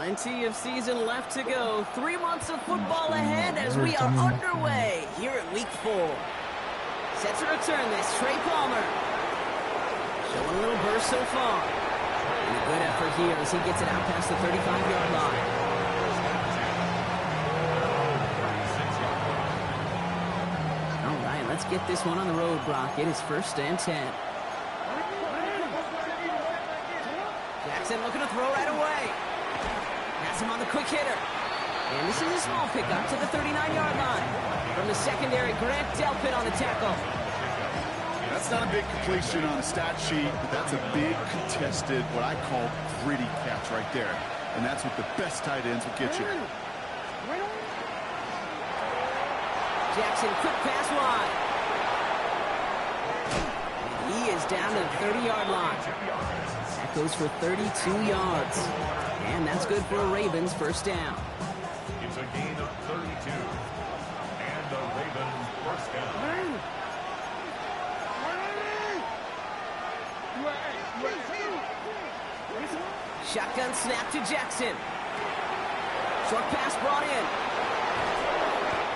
Plenty of season left to go. 3 months of football ahead as we are underway here in Week 4. Set to return this, Trey Palmer. Showing a little burst so far. And a good effort here as he gets it out past the 35-yard line. All right, let's get this one on the road, Brock. It is 1st and 10. Jackson looking to throw right away. Has him on the quick hitter. And this is a small pickup to the 39-yard line. From the secondary, Grant Delpit on the tackle. That's not a big completion on a stat sheet, but that's a big contested, what I call gritty catch right there. And that's what the best tight ends will get you. Jackson, quick pass wide. And he is down to the 30-yard line. That goes for 32 yards. And that's good for a Ravens 1st down. It's a gain of 32. And the Ravens 1st down. Shotgun snap to Jackson. Short pass brought in.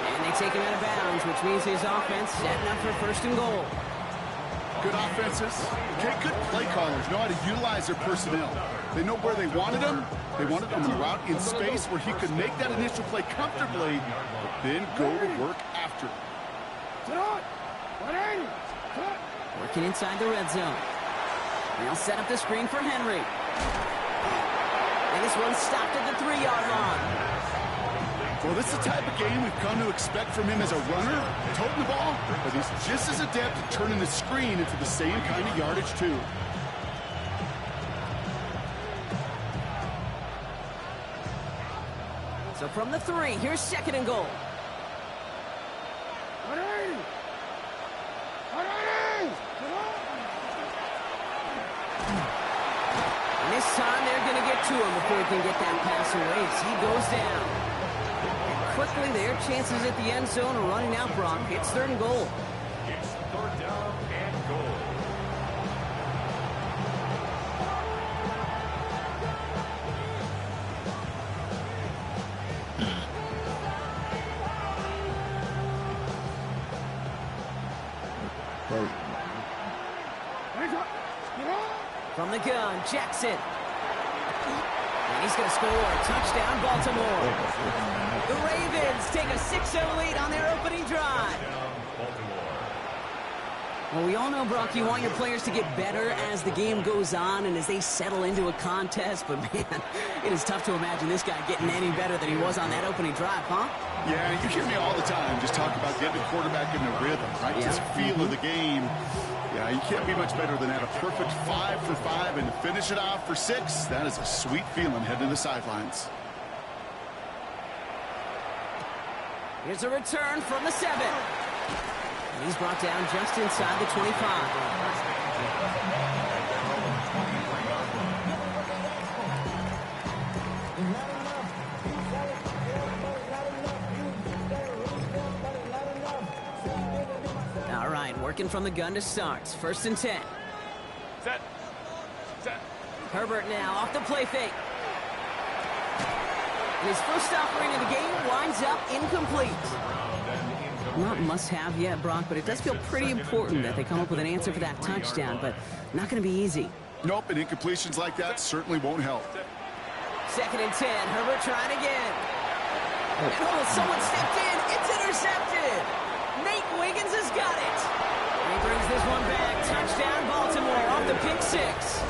And they take him out of bounds, which means his offense setting up for 1st and goal. Good offenses. Okay, good play callers know how to utilize their personnel. They know where they wanted them. They wanted them on a route in space where he could make that initial play comfortably, but then go to work after. Working inside the red zone. They'll set up the screen for Henry. And this one's stopped at the 3-yard line. Well, this is the type of game we've come to expect from him as a runner, toting the ball, but he's just as adept at turning the screen into the same kind of yardage, too. So from the 3, here's 2nd and goal. And this time they're going to get to him before he can get that pass away as he goes down. And quickly their chances at the end zone are running out, Brock. It's 3rd and goal. It's 3rd down and goal. From the gun, Jackson. And he's going to score. Touchdown, Baltimore. The Ravens take a 6-0 lead on their opening drive. Well, we all know, Brock, you want your players to get better as the game goes on and as they settle into a contest. But, man, it is tough to imagine this guy getting any better than he was on that opening drive, huh? Yeah, you hear me all the time just talk about getting the quarterback in the rhythm, right? Yeah. Just feel of the game. Yeah, you can't be much better than that. A perfect 5 for 5 and to finish it off for 6. That is a sweet feeling heading to the sidelines. Here's a return from the 7. And he's brought down just inside the 25. All right, working from the gun to start. 1st and 10. Set. Herbert now off the play fake. And his first offering of the game winds up incomplete. Not must-have yet, Brock, but it does feel pretty important that they come up with an answer for that touchdown, but not going to be easy. Nope, and incompletions like that certainly won't help. 2nd and 10. Herbert trying again. And someone stepped in. It's intercepted. Nate Wiggins has got it. And he brings this one back. Touchdown, Baltimore off the pick 6.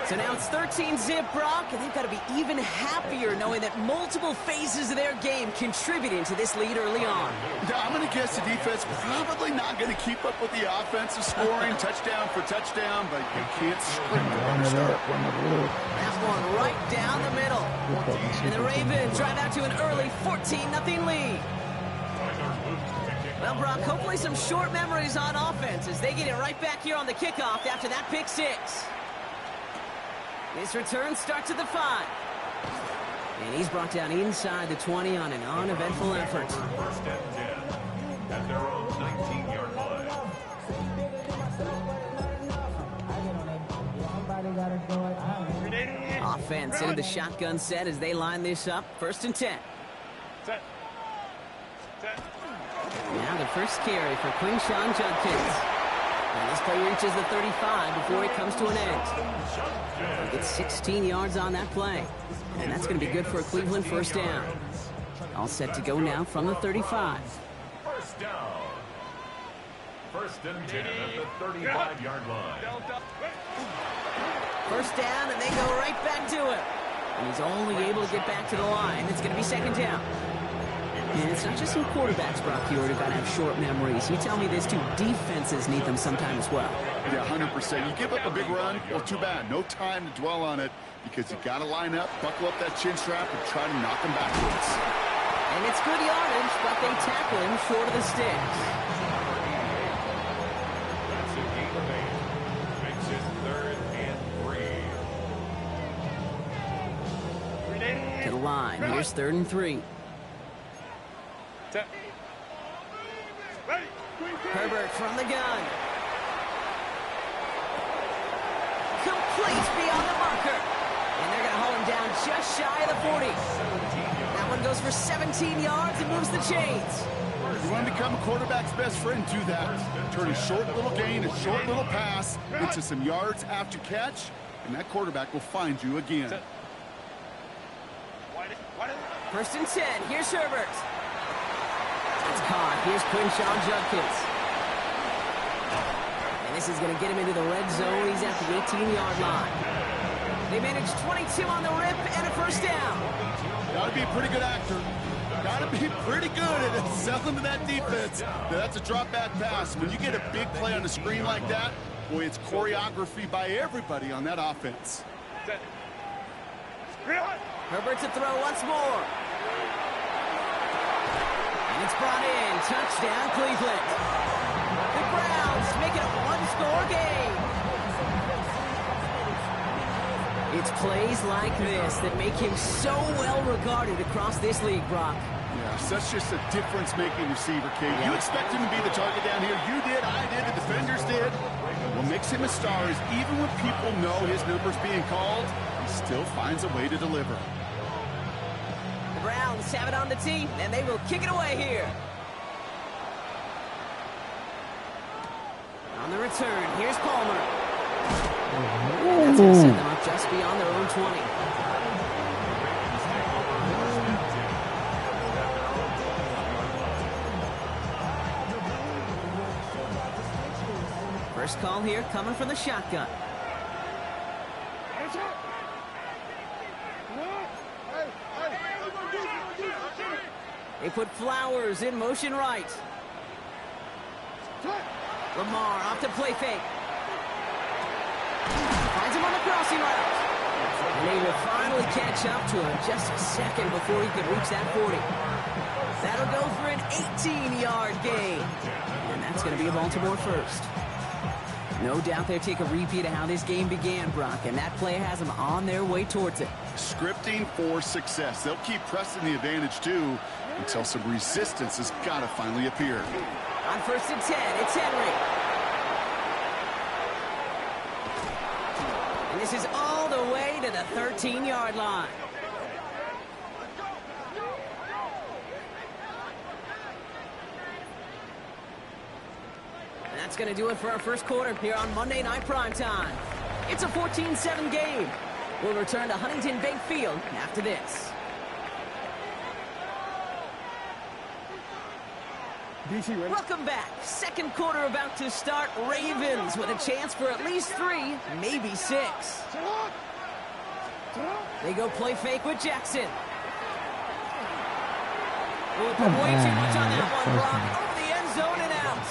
So now it's 13-zip, Brock, and they've got to be even happier knowing that multiple phases of their game contributed to this lead early on. Yeah, I'm going to guess the defense probably not going to keep up with the offensive scoring touchdown for touchdown, but you can't script on a start. That one right down the middle. And the Ravens drive out to an early 14-0 lead. Well, Brock, hopefully some short memories on offense as they get it right back here on the kickoff after that pick 6. His return starts at the 5. And he's brought down inside the 20 on an uneventful effort. 1st and 10 at their own 19-yard line. Somebody gotta go. defense into the shotgun set as they line this up. 1st and 10. Now the first carry for Quinshawn Judkins. And this play reaches the 35 before it comes to an end. He gets 16 yards on that play. And that's going to be good for a Cleveland 1st down. All set to go now from the 35. 1st down. 1st and 10 at the 35-yard line. 1st down, and they go right back to it. And he's only able to get back to the line. It's going to be 2nd down. And it's not just some quarterbacks, Brock, you already got to have short memories. You tell me this too, defenses need them sometime as well. Yeah, 100%. You give up a big run, well, too bad. No time to dwell on it because you got to line up, buckle up that chin strap, and try to knock him backwards. And it's good yardage, but they tackle him short of the sticks. That's a gain of 8. Makes it 3rd and 3. To the line. Here's 3rd and 3. Herbert from the gun. Complete beyond the marker. And they're going to haul him down just shy of the 40. That one goes for 17 yards and moves the chains. You want to become a quarterback's best friend, do that. Turn a short little gain, a short little pass into some yards after catch, and that quarterback will find you again. 1st and 10. Here's Herbert. It's caught. Here's Quinshawn Judkins. And this is going to get him into the red zone. He's at the 18-yard line. They managed 22 on the rip and a 1st down. Got to be a pretty good actor. Got to be pretty good at selling to that defense. Now, that's a drop-back pass. When you get a big play on the screen like that, boy, it's choreography by everybody on that offense. Herbert to throw once more. And it's brought in. Touchdown, Cleveland. The Browns make it a one-score game. It's plays like this that make him so well regarded across this league, Brock. Yeah, such just a difference-making receiver, Kate. You expect him to be the target down here. You did, I did, the defenders did. What makes him a star is even when people know his number's being called, he still finds a way to deliver. The Browns have it on the tee, and they will kick it away here. On the return, here's Palmer. And that's going to set them up just beyond their own 20. First call here coming from the shotgun. They put Flowers in motion right. Lamar off to play fake. Finds him on the crossing route. And they will finally catch up to him just a second before he could reach that 40. That'll go for an 18-yard gain. And that's going to be a Baltimore 1st. No doubt they'll take a repeat of how this game began, Brock, and that play has them on their way towards it. Scripting for success. They'll keep pressing the advantage, too, until some resistance has got to finally appear. On 1st and 10, it's Henry. And this is all the way to the 13-yard line. And that's going to do it for our first quarter here on Monday Night Primetime. It's a 14-7 game. We'll return to Huntington Bank Field after this. Welcome back. Second quarter about to start. Ravens with a chance for at least 3, maybe 6. They go play fake with Jackson. We'll put way too much on that one, Brock. Over the end zone and out.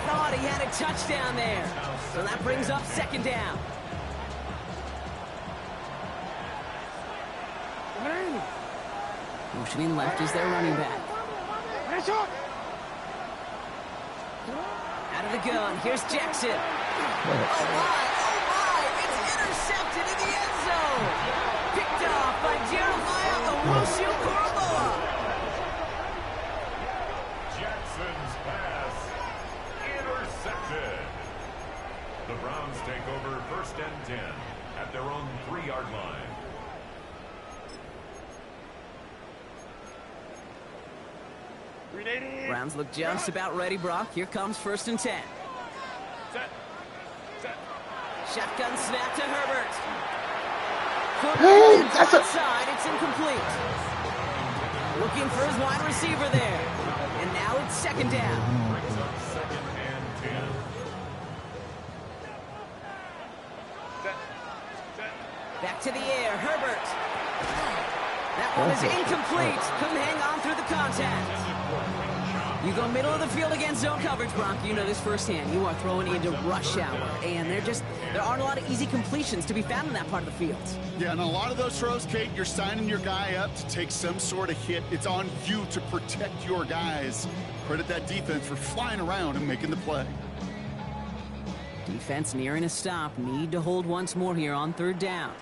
Thought he had a touchdown there. So that brings up 2nd down. Motioning left is their running back. Out of the gun, here's Jackson. Oh my, it's intercepted in the end zone. Picked off by Jeremiah Owusu-Koramoah. Jackson's pass intercepted. The Browns take over 1st and 10 at their own 3-yard line. Browns look just about ready, Brock. Here comes 1st and 10. Shotgun snap to Herbert. Football outside. It's incomplete. Looking for his wide receiver there. And now it's 2nd down. Back to the air, Herbert. That one is incomplete. Couldn't hang on through the contact. You go middle of the field against zone coverage, Brock. You know this firsthand. You are throwing into rush hour, and there aren't a lot of easy completions to be found in that part of the field. Yeah, and a lot of those throws, Kate, you're signing your guy up to take some sort of hit. It's on you to protect your guys. Credit that defense for flying around and making the play. Defense nearing a stop. Need to hold once more here on 3rd down.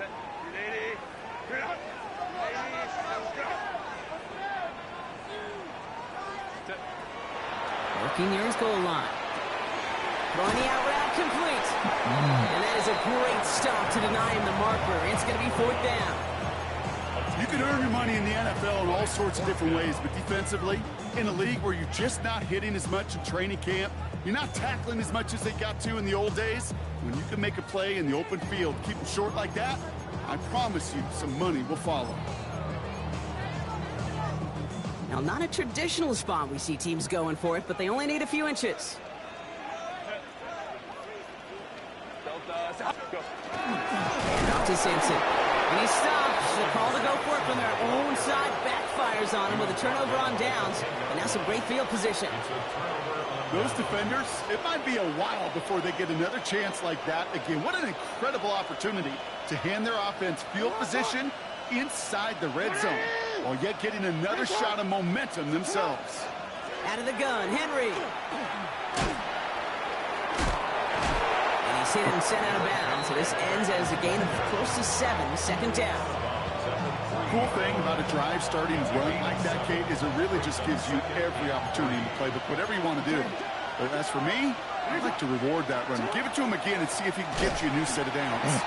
Working near his goal line. Throwing the out route complete. And that is a great stop to deny him the marker. It's going to be 4th down. You can earn your money in the NFL in all sorts of different ways, but defensively, in a league where you're just not hitting as much in training camp, you're not tackling as much as they got to in the old days, when you can make a play in the open field, keep them short like that, I promise you some money will follow. Now, not a traditional spot we see teams going for it, but they only need a few inches. Off to Simpson. And he stops. The call to go for it from their own side backfires on him with a turnover on downs. And now some great field position. Those defenders, it might be a while before they get another chance like that again. What an incredible opportunity to hand their offense field position inside the red zone, while yet getting another shot of momentum themselves. Out of the gun, Henry. And he's hit and sent out of bounds. So this ends as a gain of close to 7, 2nd down. Cool thing about a drive starting run like that, Kate, is it really just gives you every opportunity in the playbook, whatever you want to do. But as for me, I'd like to reward that run. Give it to him again and see if he can get you a new set of downs.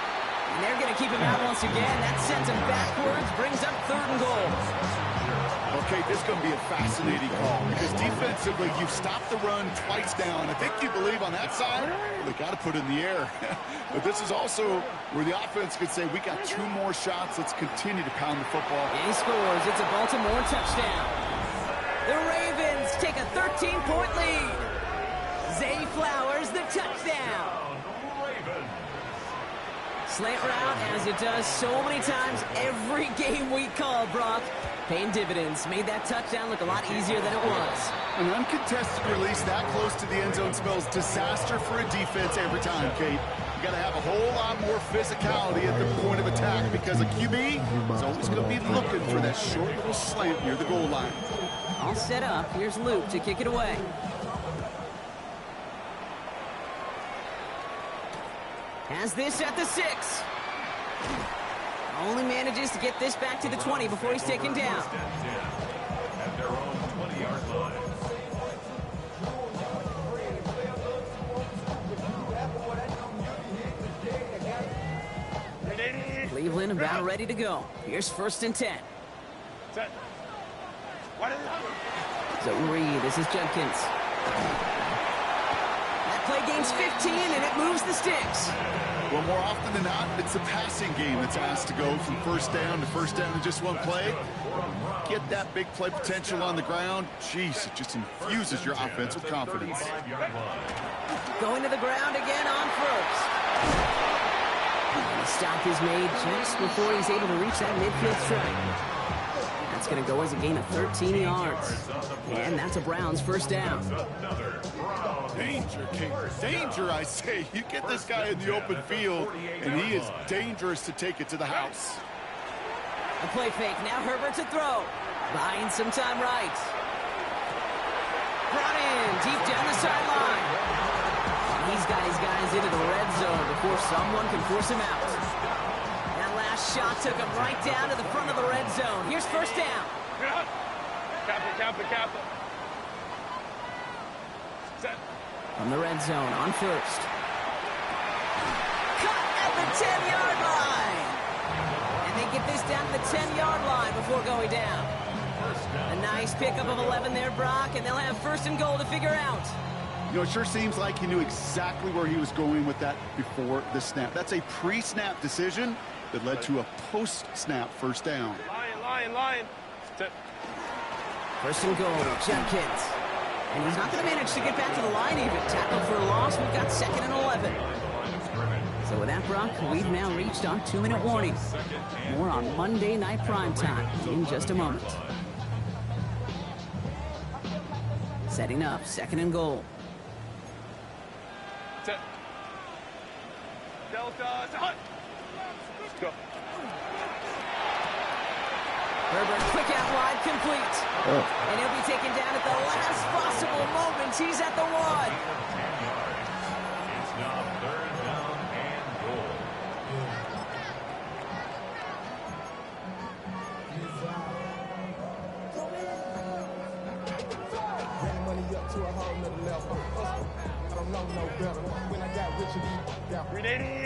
And they're going to keep him out once again. That sends him backwards, brings up 3rd and goal. Okay, this is going to be a fascinating call because defensively, you've stopped the run twice down. I think you believe on that side, they got to put it in the air. But this is also where the offense could say, we got 2 more shots. Let's continue to pound the football. And he scores. It's a Baltimore touchdown. The Ravens take a 13-point lead. Zay Flowers, the touchdown. Slant route, as it does so many times every game we call, Brock. Paying dividends. Made that touchdown look a lot easier than it was. An uncontested release that close to the end zone spells disaster for a defense every time, Kate. You got to have a whole lot more physicality at the point of attack because a QB is always going to be looking for that short little slant near the goal line. All set up. Here's Luke to kick it away. Has this at the 6. Only manages to get this back to the 20 before he's taken down. At their own 20-yard line. Cleveland about ready to go. Here's 1st and 10. Zone read. This is Judkins. That play gains 15, and it moves the sticks. Well, more often than not, it's the passing game that's asked to go from 1st down to 1st down in just one play. Get that big play potential on the ground. Jeez, it just infuses your offense with confidence. Going to the ground again on 1st. The stop is made just before he's able to reach that midfield strike. That's going to go as a gain of 13 yards. And that's a Browns 1st down. Danger, King. Danger, I say. You get this guy in the open field, and he is dangerous to take it to the house. A play fake. Now Herbert to throw. Buying some time right. Brought in deep down the sideline. He's got his guys into the red zone before someone can force him out. That last shot took him right down to the front of the red zone. Here's 1st down. Kappa. Set. From the red zone on 1st. Cut at the 10-yard line. And they get this down to the 10-yard line before going down. A nice Nice pickup of 11 there, Brock, and they'll have first and goal to figure out. You know, it sure seems like he knew exactly where he was going with that before the snap. That's a pre-snap decision that led to a post-snap first down. Lion. First and goal, Jenkins. And he's not going to manage to get back to the line even. Tackled for a loss. We've got 2nd and 11. So with that, Brock, we've now reached our 2-minute warning. More on Monday Night Primetime in just a moment. Setting up, 2nd and goal. Delta, hut. Let's go. Herbert, quick out wide, complete. And he'll be taken down at the last possible moment. He's at the 1. It's now 3rd down and goal.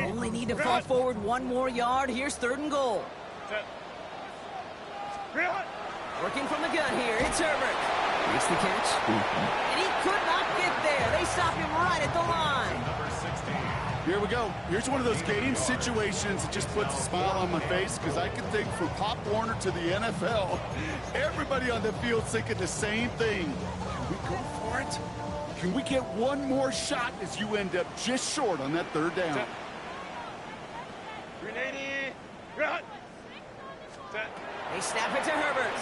Only need to fall forward 1 more yard. Here's 3rd and goal. Working from the gun here, it's Herbert. Makes the catch. And he could not get there. They stop him right at the line. Here we go. Here's one of those game situations that just puts a smile on my face, because I can think from Pop Warner to the NFL, everybody on the field's thinking the same thing. Can we go for it? Can we get one more shot as you end up just short on that 3rd down? 380. They snap it to Herbert.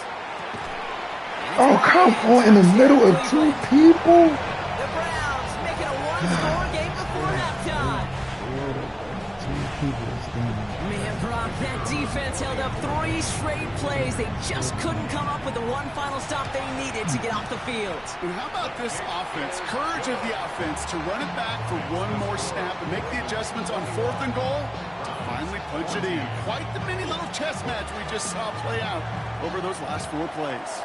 Oh, come on, in the middle of 2 people? The Browns making a 1-score game before halftime. Man, Brock, that defense held up 3 straight plays. They just couldn't come up with the one final stop they needed to get off the field. And how about this offense? Courage of the offense to run it back for 1 more snap and make the adjustments on 4th and goal to finally punch it in. Quite the mini little chess match we just saw play out over those last 4 plays.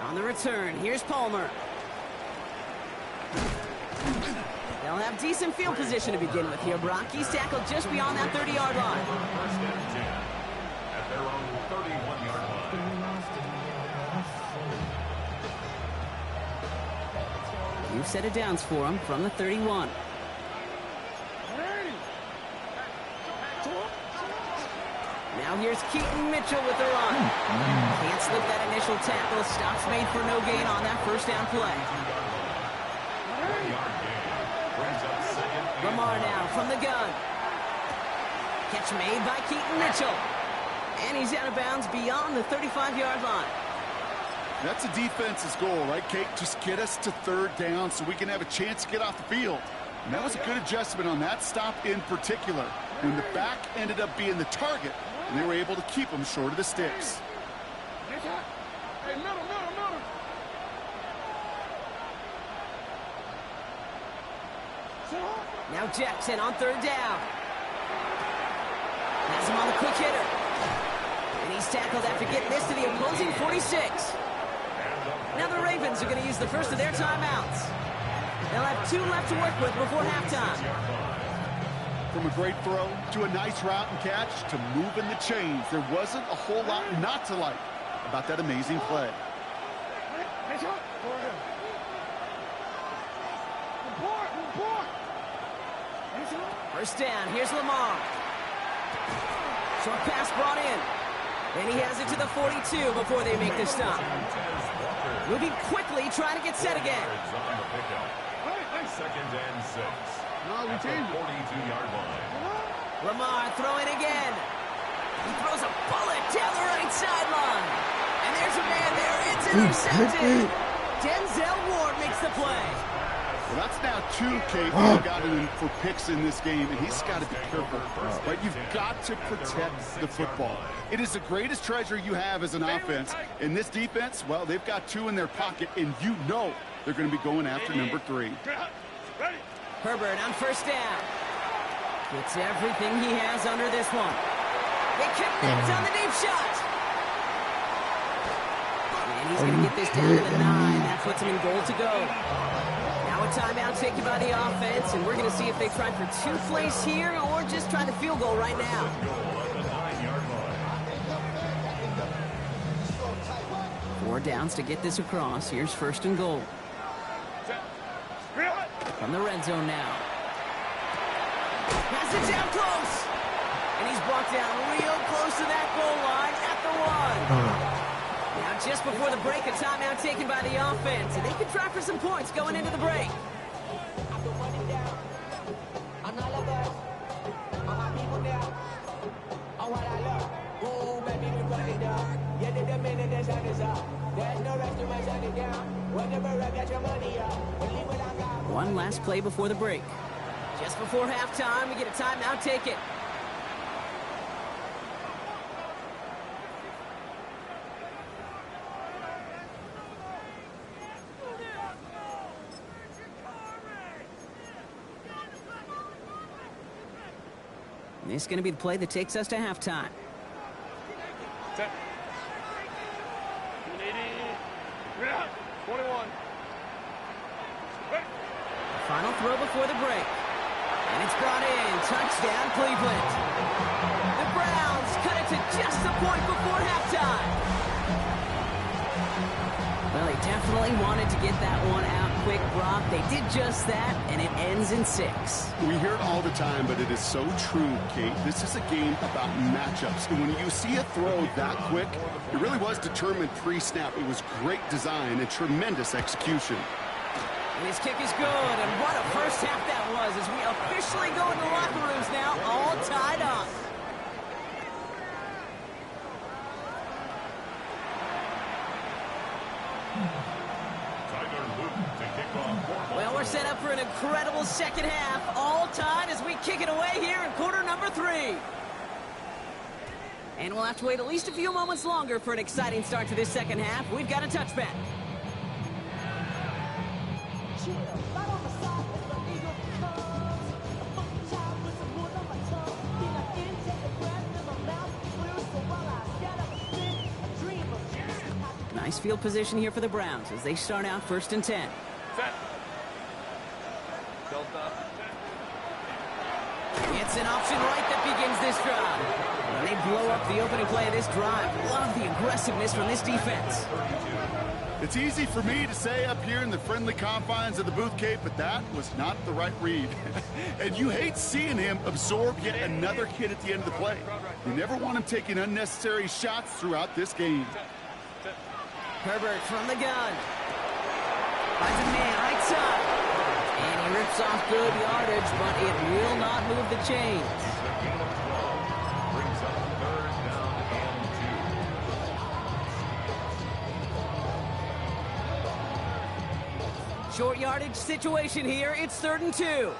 On the return, here's Palmer. They'll have decent field position to begin with here, Brock. He's tackled just beyond that 30-yard line. 1st and 10 at their own 31-yard line. New set of downs for him from the 31. Now here's Keaton Mitchell with the run. Can't slip that initial tackle. Stops made for no gain on that first down play. Lamar now from the gun. Catch made by Keaton Mitchell. And he's out of bounds beyond the 35-yard line. That's the defense's goal, right, Kate? Just get us to 3rd down so we can have a chance to get off the field. And that was a good adjustment on that stop in particular, when the back ended up being the target, and they were able to keep him short of the sticks. Hey, middle. Now Jackson on 3rd down. Has him on the quick hitter. And he's tackled after getting this to the opposing 46. Now the Ravens are going to use the first of their timeouts. They'll have 2 left to work with before halftime. From a great throw to a nice route and catch to moving the chains, there wasn't a whole lot not to like about that amazing play. First down, here's Lamar. Short pass brought in. And he has it to the 42 before they make the stop. Moving quickly, trying to get set again. 2nd and 6. At the 42-yard line. Lamar throwing again. He throws a bullet down the right sideline. And there's a man there. It's intercepted. Denzel Ward makes the play. Well, that's now 2, Kate, who got in for picks in this game, and he's got to be careful. But you've got to protect the football. It is the greatest treasure you have as an offense. In this defense, well, they've got 2 in their pocket, and you know they're going to be going after number 3. Herbert on first down. Gets everything he has under this one. They connect on the deep shot. And he's going to get this down to the 9. That puts him in goal to go. Now a timeout taken by the offense, and we're going to see if they try for 2 plays here or just try the field goal right now. More downs to get this across. Here's first and goal. From the red zone now. Pass it down close. And he's brought down real close to that goal line at the 1. Now just before the break, a timeout taken by the offense. And they can try for some points going into the break. One last play before the break. Just before halftime, we get a timeout taken. This is going to be the play that takes us to halftime. Set. 21. Final throw before the break. And it's brought in. Touchdown, Cleveland. The Browns cut it to just a point before halftime. Well, they definitely wanted to get that one out quick, Brock. They did just that, and it ends in 6. We hear it all the time, but it is so true, Kate. This is a game about matchups. And when you see a throw that quick, it really was determined pre-snap. It was great design and tremendous execution. And his kick is good, and what a first half that was as we officially go into the locker rooms now, all tied up. Well, we're set up for an incredible second half, all tied as we kick it away here in quarter number 3. And we'll have to wait at least a few moments longer for an exciting start to this second half. We've got a touchback. Nice field position here for the Browns as they start out 1st and 10. Set. Delta. It's an option right that begins this drive. And they blow up the opening play of this drive. Love the aggressiveness from this defense. It's easy for me to say up here in the friendly confines of the booth, Kate, but that was not the right read. And you hate seeing him absorb yet another hit at the end of the play. You never want him taking unnecessary shots throughout this game. Herbert from the gun. Finds a man right side. And he rips off good yardage, but it will not move the chains. Brings up 3rd down and 2. Short yardage situation here. It's 3rd and 2. Hey,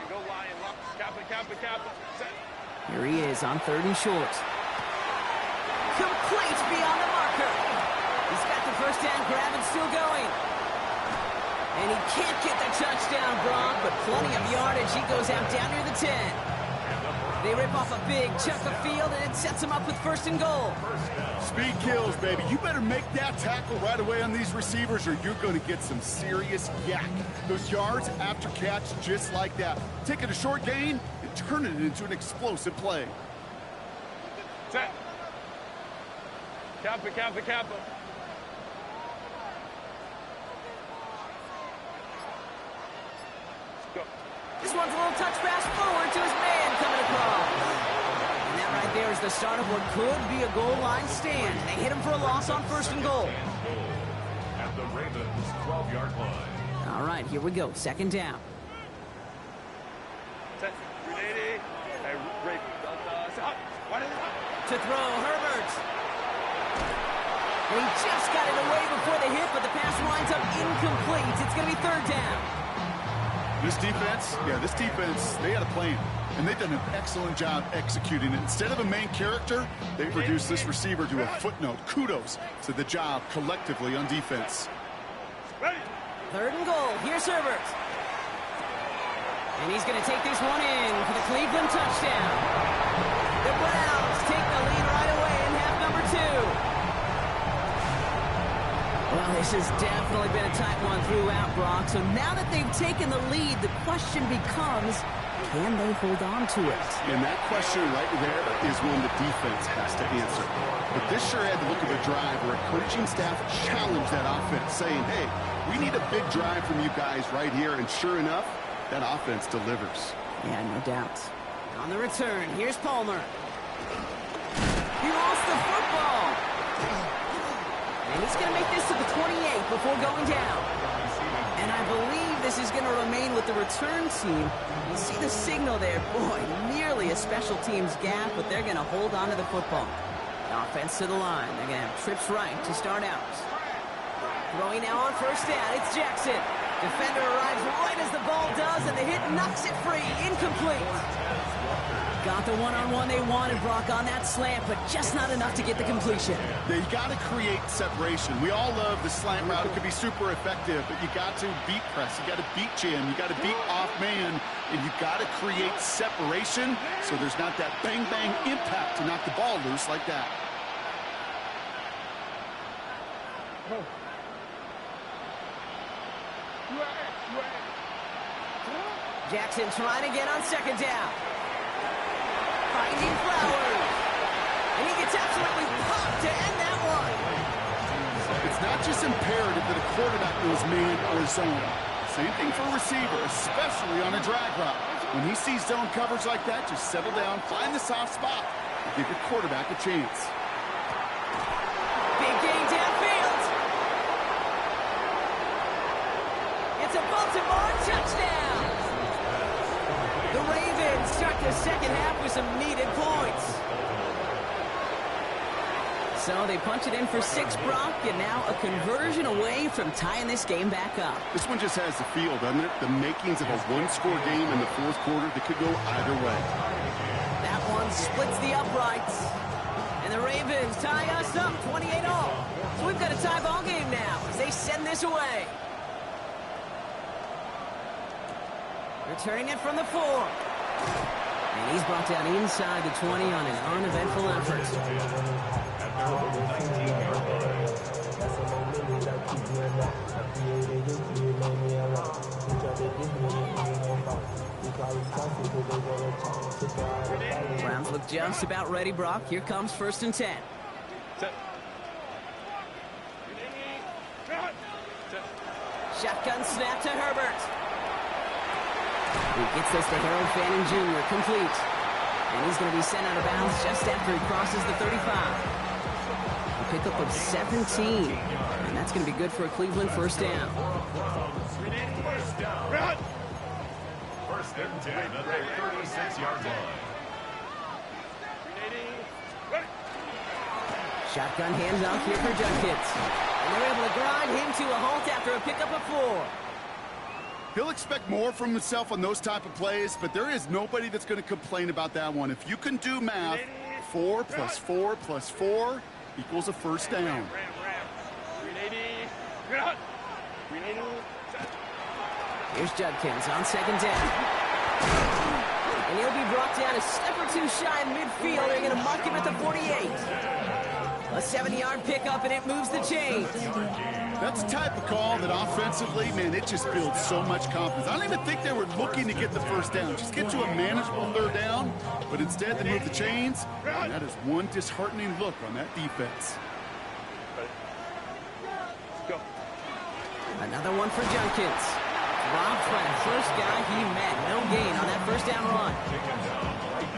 go Lion. Kappa. Set. Here he is on 3rd and short. Complete beyond the marker. He's got the first down grab and still going. And he can't get the touchdown, Brock, but plenty of yardage. He goes out down near the 10. They rip off a big chunk of field, and it sets him up with 1st and goal. Speed kills, baby. You better make that tackle right away on these receivers or you're going to get some serious yak. Those yards after catch just like that. Taking a short gain and turning it into an explosive play. Set. Kappa. Go. This one's a little touch pass forward to his man coming across. And that right there is the start of what could be a goal line stand. They hit him for a loss on 1st and goal. At the Ravens' 12-yard line. All right, here we go. 2nd down. Set. 380. Hey, Rafe. Delta. To throw, Herbert. He just got it away before the hit, but the pass winds up incomplete. It's going to be 3rd down. This defense, they had a plan, and they've done an excellent job executing it. Instead of a main character, they reduced this receiver to a footnote. Kudos to the job collectively on defense. Ready. 3rd and goal. Here's Herbert. And he's going to take this one in for the Cleveland touchdown. The Browns take the lead right away in half number 2. Well, this has definitely been a tight one throughout, Brock. So now that they've taken the lead, the question becomes, Can they hold on to it? And that question right there is one the defense has to answer. But this sure had the look of a drive where a coaching staff challenged that offense, saying, hey, we need a big drive from you guys right here. And sure enough, that offense delivers. Yeah, no doubt. On the return, here's Palmer. He lost the football. And he's going to make this to the 28 before going down. And I believe this is going to remain with the return team. You see the signal there. Boy, nearly a special teams gap, but they're going to hold on to the football. Offense to the line. They're going to have trips right to start out. Throwing now on first down. It's Jackson. Defender arrives right as the ball does, and the hit knocks it free. Incomplete. Got the one-on-one they wanted, Brock, on that slant, but just not enough to get the completion. Yeah, you got to create separation. We all love the slant route. It could be super effective, but you got to beat press. You got to beat jam. You got to beat off man, and you got to create separation so there's not that bang-bang impact to knock the ball loose like that. Jackson trying again on second down. Finding Flowers. And he gets absolutely popped to end that one. It's not just imperative that a quarterback knows man or zone. Same thing for a receiver, especially on a drag route. When he sees zone coverage like that, just settle down, find the soft spot, and give your quarterback a chance. Big gain downfield. It's a Baltimore touchdown. The Ravens start the second half with some needed points. So they punch it in for 6, Brock, and now a conversion away from tying this game back up. This one just has the feel, doesn't it? The makings of a one-score game in the fourth quarter that could go either way. That one splits the uprights. And the Ravens tie us up 28-all. So we've got a tie ball game now as they send this away. Returning it from the 4. And he's brought down inside the 20 on an uneventful effort. Browns look just about ready, Brock. Here comes 1st and 10. Shotgun snap to Herbert. He gets this to Harold Fanning Jr. complete. And he's going to be sent out of bounds just after he crosses the 35. A pickup of 17. And that's going to be good for a Cleveland first down. First and 10 at the 36-yard line. Shotgun handoff here for Judkins. And they're able to grind him to a halt after a pickup of 4. He'll expect more from himself on those type of plays, but there is nobody that's going to complain about that one. If you can do math, 4 plus 4 plus 4 equals a first down. Here's Judkins on second down. And he'll be brought down a step or 2 shy in midfield. They're going to mark him at the 48. A 7-yard pickup, and it moves the chains. That's the type of call that offensively, man, it just builds so much confidence. I don't even think they were looking to get the first down. Just get to a manageable 3rd down, but instead they move the chains, and that is one disheartening look on that defense. Go. Another one for Judkins. Robbed by the first guy he met. No gain on that first down run.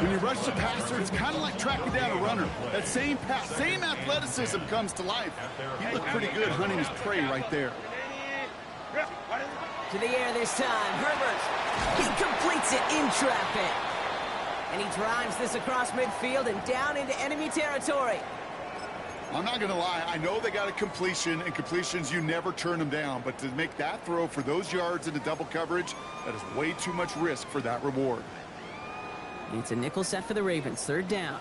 When you rush the passer, it's kind of like tracking down a runner. That same pass, same athleticism comes to life. He looked pretty good hunting his prey right there. To the air this time. Herbert. He completes it in traffic. And he drives this across midfield and down into enemy territory. I'm not going to lie. I know they got a completion, and completions, you never turn them down. But to make that throw for those yards into double coverage, that is way too much risk for that reward. It's a nickel set for the Ravens. 3rd down.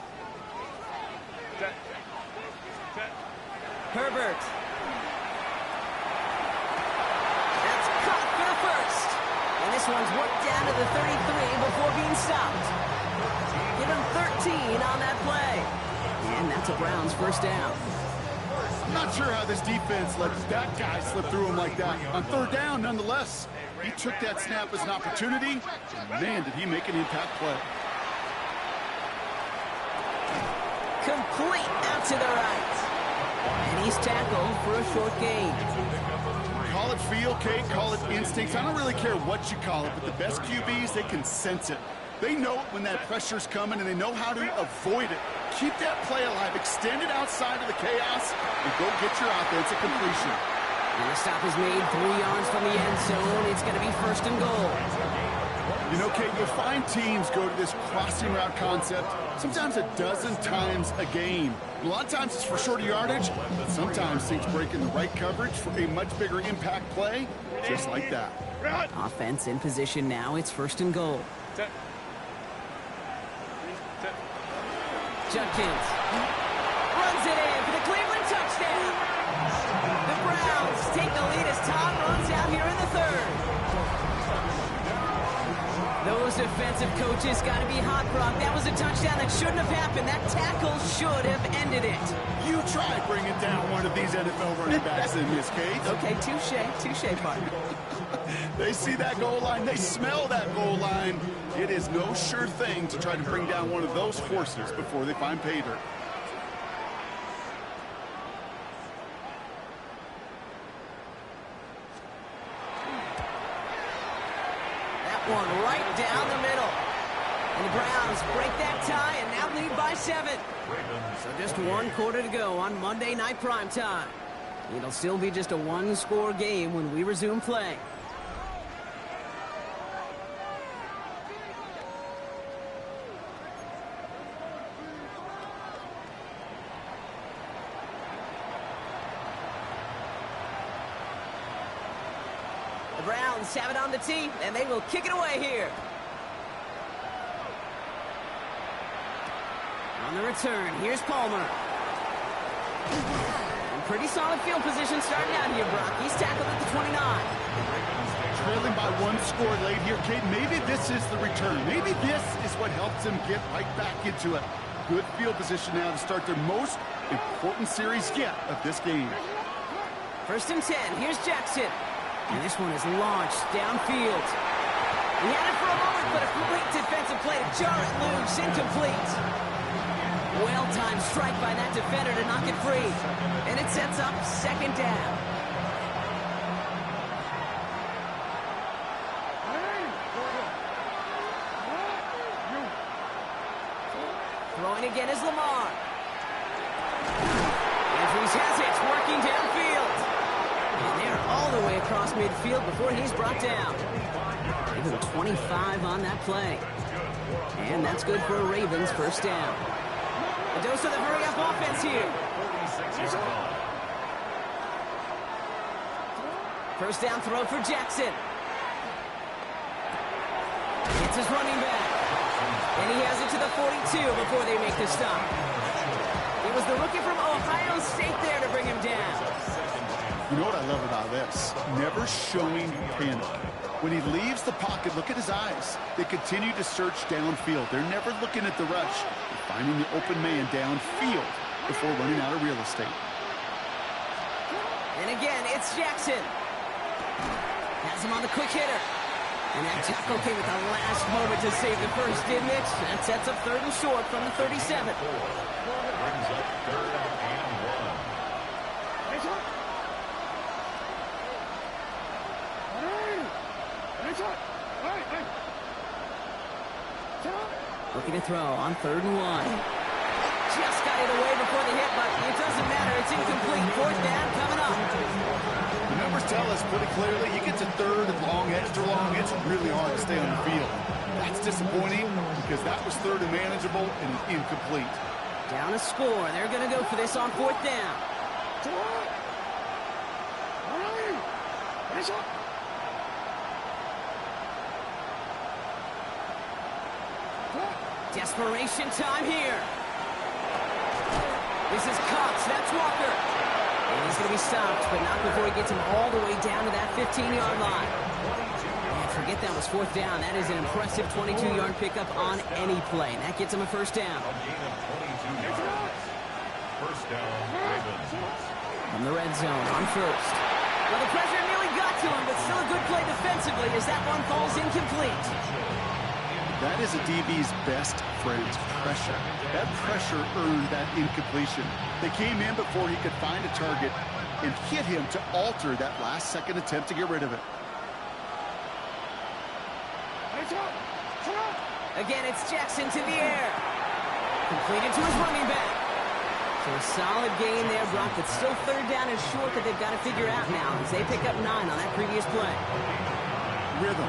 Herbert. That's caught for the first. And this one's worked down to the 33 before being stopped. Give him 13 on that play. And that's a Browns first down. I'm not sure how this defense let that guy slip through him like that. On 3rd down, nonetheless. He took that snap as an opportunity, and man, did he make an impact play. Complete out to the right. And he's tackled for a short gain. Call it feel, Kate, call it instincts. I don't really care what you call it, but the best QBs, they can sense it. They know it when that pressure's coming, and they know how to avoid it. Keep that play alive, extend it outside of the chaos, and go get your offense at completion. And the stop is made 3 yards from the end zone. It's going to be 1st and goal. You know, Kate, you'll find teams go to this crossing route concept sometimes a dozen times a game. A lot of times it's for shorter yardage, but sometimes things break in the right coverage for a much bigger impact play, just like that. Offense in position now. It's 1st and goal. Judkins runs it in for the Cleveland touchdown. The Browns take the lead as Todd runs out here in the 3rd. Those defensive coaches got to be hot, Brock. That was a touchdown that shouldn't have happened. That tackle should have ended it. You try bringing down one of these NFL running backs in this case. Okay, touche, partner. They see that goal line. They smell that goal line. It is no sure thing to try to bring down one of those horses before they find pay dirt. That one right down the middle. And the Browns break that tie and now lead by 7. So just 1 quarter to go on Monday Night Primetime. It'll still be just a 1-score game when we resume play. The Browns have it on the tee, and they will kick it away here. On the return, here's Palmer. And pretty solid field position starting out here, Brock. He's tackled at the 29. Trailing by 1 score late here, Kate. Maybe this is the return. Maybe this is what helps them get right back into it. Good field position now to start their most important series yet of this game. 1st and 10, here's Jackson. And this one is launched downfield. He had it for a moment, but a complete defensive play to jar it loose, incomplete. Well-timed strike by that defender to knock it free. And it sets up 2nd down. Throwing again is Lamar. Andrews has it, working downfield. And they're all the way across midfield before he's brought down. Even 25 on that play. And that's good for a Ravens 1st down. A dose of the hurry-up offense here. 1st down throw for Jackson. It's his running back. And he has it to the 42 before they make the stop. It was the rookie from Ohio State there to bring him down. You know what I love about this? Never showing panic. When he leaves the pocket, look at his eyes. They continue to search downfield. They're never looking at the rush. They're finding the open man downfield before running out of real estate. And again, it's Jackson. Has him on the quick hitter. And that tackle came at the last moment to save the first, didn't it? That sets up 3rd and short from the 37. Brings up 3rd and 1. Looking to throw on 3rd and 1. Just got it away before the hit, but it doesn't matter. It's incomplete. 4th down coming up. The numbers tell us pretty clearly, you get to 3rd and long, extra long, it's really hard to stay on the field. That's disappointing because that was 3rd and manageable and incomplete. Down a score. They're going to go for this on 4th down. Desperation time here. This is Cox. That's Walker. And he's going to be stopped, but not before he gets him all the way down to that 15-yard line. And forget that was 4th down. That is an impressive 22-yard pickup on any play. And that gets him a 1st down. A gain of 22 yards. 1st down, Ravens. From the red zone on 1st. Well, the pressure nearly got to him, but still a good play defensively as that one falls incomplete. That is a DB's best friend, pressure. That pressure earned that incompletion. They came in before he could find a target and hit him to alter that last-second attempt to get rid of it. Again, it's Jackson to the air. Completed to his running back. So a solid gain there, Brock. It's still third down and short that they've got to figure out now as they pick up 9 on that previous play. Rhythm.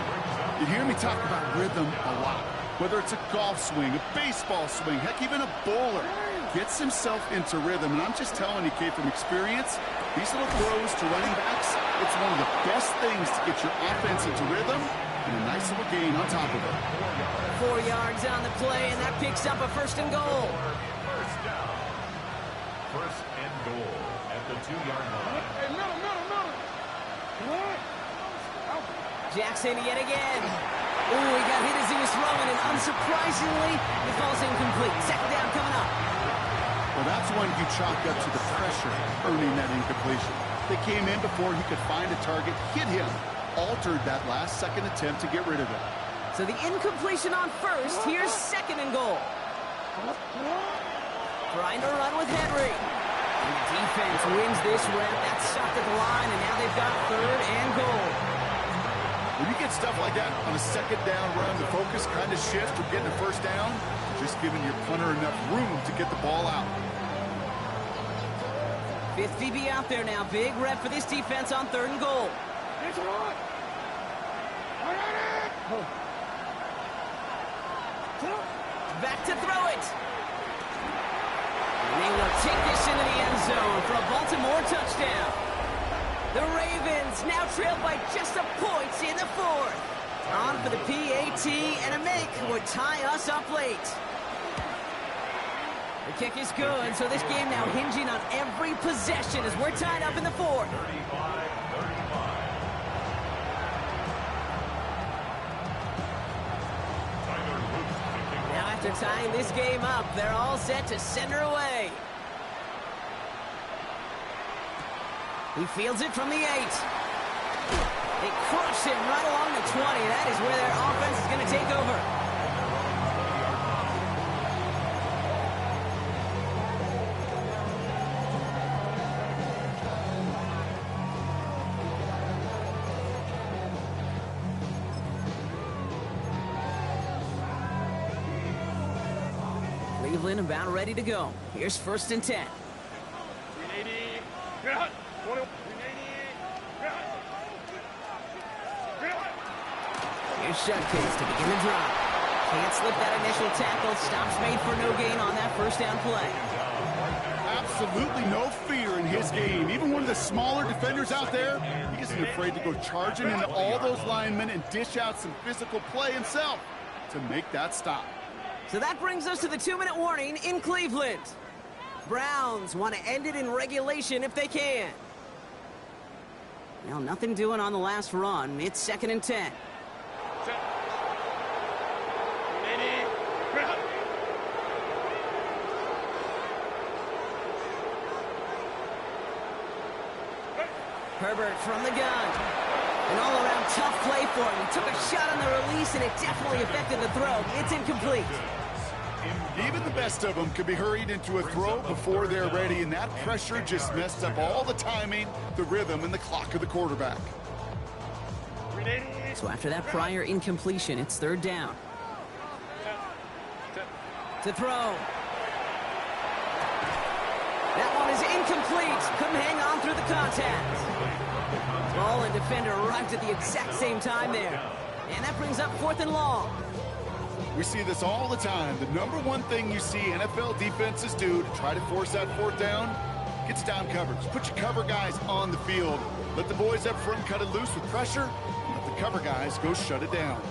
You hear me talk about rhythm a lot. Whether it's a golf swing, a baseball swing, heck, even a bowler gets himself into rhythm. And I'm just telling you, Kate, from experience, these little throws to running backs, it's one of the best things to get your offense into rhythm and a nice little gain on top of it. 4 yards on the play, and that picks up a first and goal. First down. First and goal at the 2-yard line. Jackson yet again. Ooh, he got hit as he was throwing, and unsurprisingly, it falls incomplete. Second down coming up. Well, that's when you chalk up to the pressure earning that incompletion. They came in before he could find a target, hit him, altered that last-second attempt to get rid of it. So the incompletion on first. Here's second and goal. Trying to run with Henry. And the defense wins this rep. That's stopped at the line, and now they've got third and goal. When you get stuff like that on a second down run, the focus kind of shifts from getting a first down, just giving your punter enough room to get the ball out. Fifth DB out there now. Big rep for this defense on third and goal. Back to throw it. And they will take this into the end zone for a Baltimore touchdown. The Ravens now trailed by just a point in the fourth. On for the PAT, and a make would tie us up late. The kick is good, so this game now hinging on every possession as we're tied up in the fourth. 35-35. Now after tying this game up, they're all set to send her away. He fields it from the 8. They crush him right along the 20. That is where their offense is going to take over. Cleveland about ready to go. Here's first and 10. 380. Here's Shutcase to begin the drive. Can't slip that initial tackle. Stops made for no gain on that first down play. Absolutely no fear in his game. Even one of the smaller defenders out there, he isn't afraid to go charging into all those linemen and dish out some physical play himself to make that stop. So that brings us to the 2-minute warning in Cleveland. Browns want to end it in regulation if they can. Well, nothing doing on the last run. It's second and 10. Herbert from the gun. An all-around tough play for him. He took a shot on the release, and it definitely affected the throw. It's incomplete. Even the best of them could be hurried into a throw before they're ready, and that pressure just messed up all the timing, the rhythm, and the clock of the quarterback. So after that prior incompletion, it's third down. To throw. That one is incomplete. Couldn't hang on through the contact. Ball and defender arrived at the exact same time there. And that brings up fourth and long. We see this all the time. The number one thing you see NFL defenses do to try to force that fourth down, gets down coverage. Put your cover guys on the field. Let the boys up front cut it loose with pressure. Let the cover guys go shut it down.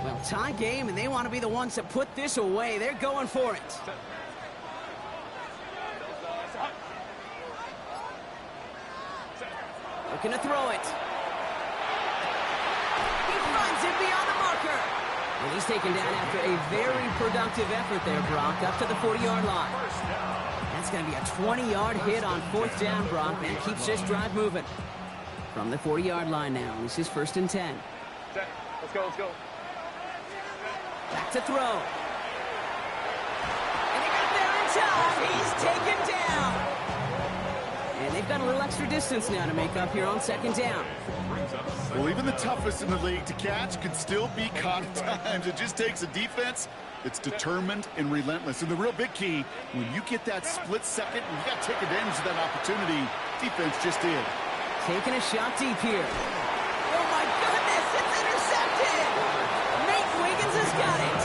Well, tie game, and they want to be the ones to put this away. They're going for it. Looking to throw it. He runs it beyond the marker. And he's taken down after a very productive effort there, Brock, up to the 40-yard line. That's going to be a 20-yard hit on 4th down, Brock. That keeps this drive moving. From the 40-yard line now, this is 1st and 10. Set. Let's go, let's go. Back to throw. And they got there in time. He's taken down. And they've got a little extra distance now to make up here on 2nd down. Well, even the toughest in the league to catch can still be caught at times. It just takes a defense that's determined and relentless. And the real big key, when you get that split second, you got to take advantage of that opportunity. Defense just did. Taking a shot deep here. Oh, my goodness, it's intercepted. Nate Wiggins has got it.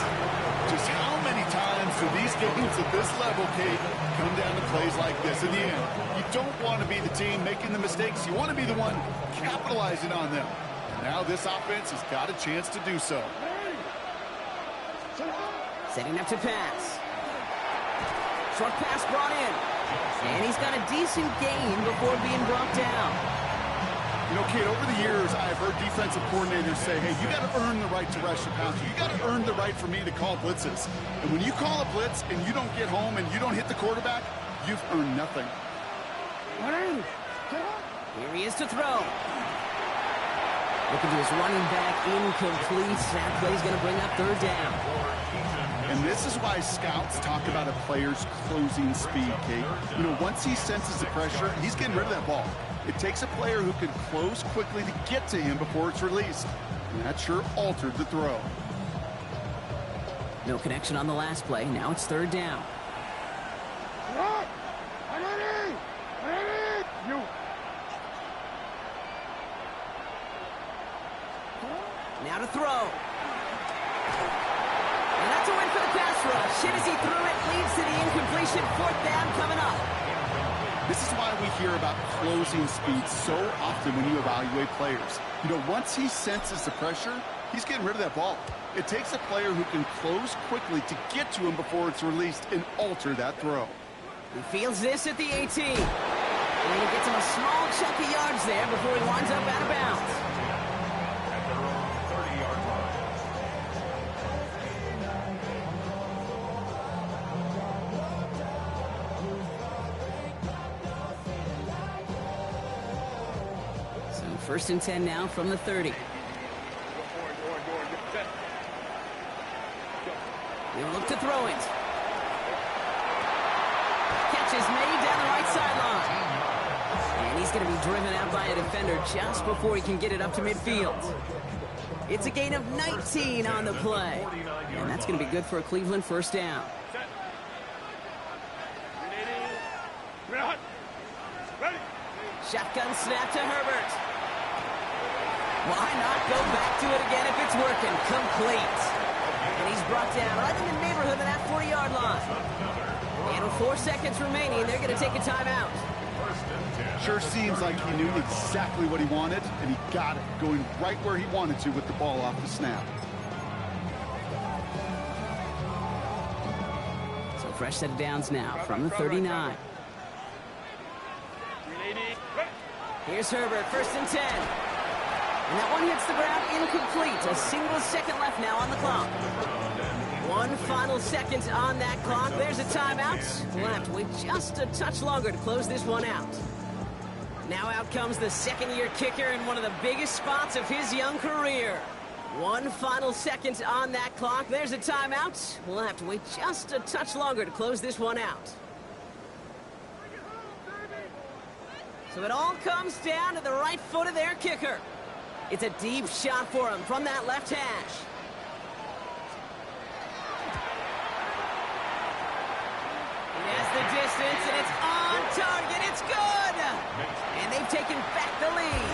Just how many times do these games at this level, Kate, come down to plays like this? In the end, you don't want to be the team making the mistakes. You want to be the one capitalizing on them. Now this offense has got a chance to do so. Setting up to pass. Short pass brought in. And he's got a decent gain before being brought down. You know, Kate, over the years, I've heard defensive coordinators say, hey, you got to earn the right to rush the passer. You got to earn the right for me to call blitzes. And when you call a blitz and you don't get home and you don't hit the quarterback, you've earned nothing. Here he is to throw. Looking to his running back, incomplete. That play's going to bring up 3rd down. And this is why scouts talk about a player's closing speed, Kate. You know, once he senses the pressure, he's getting rid of that ball. It takes a player who can close quickly to get to him before it's released. And that sure altered the throw. No connection on the last play. Now it's 3rd down. Now to throw. And that's a win for the pass rush. Hit as he threw it, leads to the incompletion. 4th down coming up. This is why we hear about closing speed so often when you evaluate players. You know, once he senses the pressure, he's getting rid of that ball. It takes a player who can close quickly to get to him before it's released and alter that throw. He fields this at the 18. And he gets him a small chunk of yards there before he winds up out of bounds. At their own 30-yard line. So 1st and 10 now from the 30. He'll look to throw it. Catch is made down the right sideline. And he's going to be driven out by a defender just before he can get it up to midfield. It's a gain of 19 on the play. And that's going to be good for a Cleveland 1st down. Shotgun snap to Herbert. Why not go back to it again if it's working? Complete. And he's brought down right in the neighborhood of that 40-yard line. And with 4 seconds remaining, they're going to take a timeout. Sure seems like he knew exactly what he wanted, and he got it, going right where he wanted to with the ball off the snap. So fresh set of downs now from the 39. Here's Herbert, 1st and 10. And that one hits the ground incomplete. A single second left now on the clock. 1 final second on that clock. There's a timeout. We'll have to wait just a touch longer to close this one out. Now out comes the 2nd-year kicker in one of the biggest spots of his young career. 1 final second on that clock. There's a timeout. We'll have to wait just a touch longer to close this one out. So it all comes down to the right foot of their kicker. It's a deep shot for him from that left hash. It has the distance, and it's on target. It's good! And they've taken back the lead.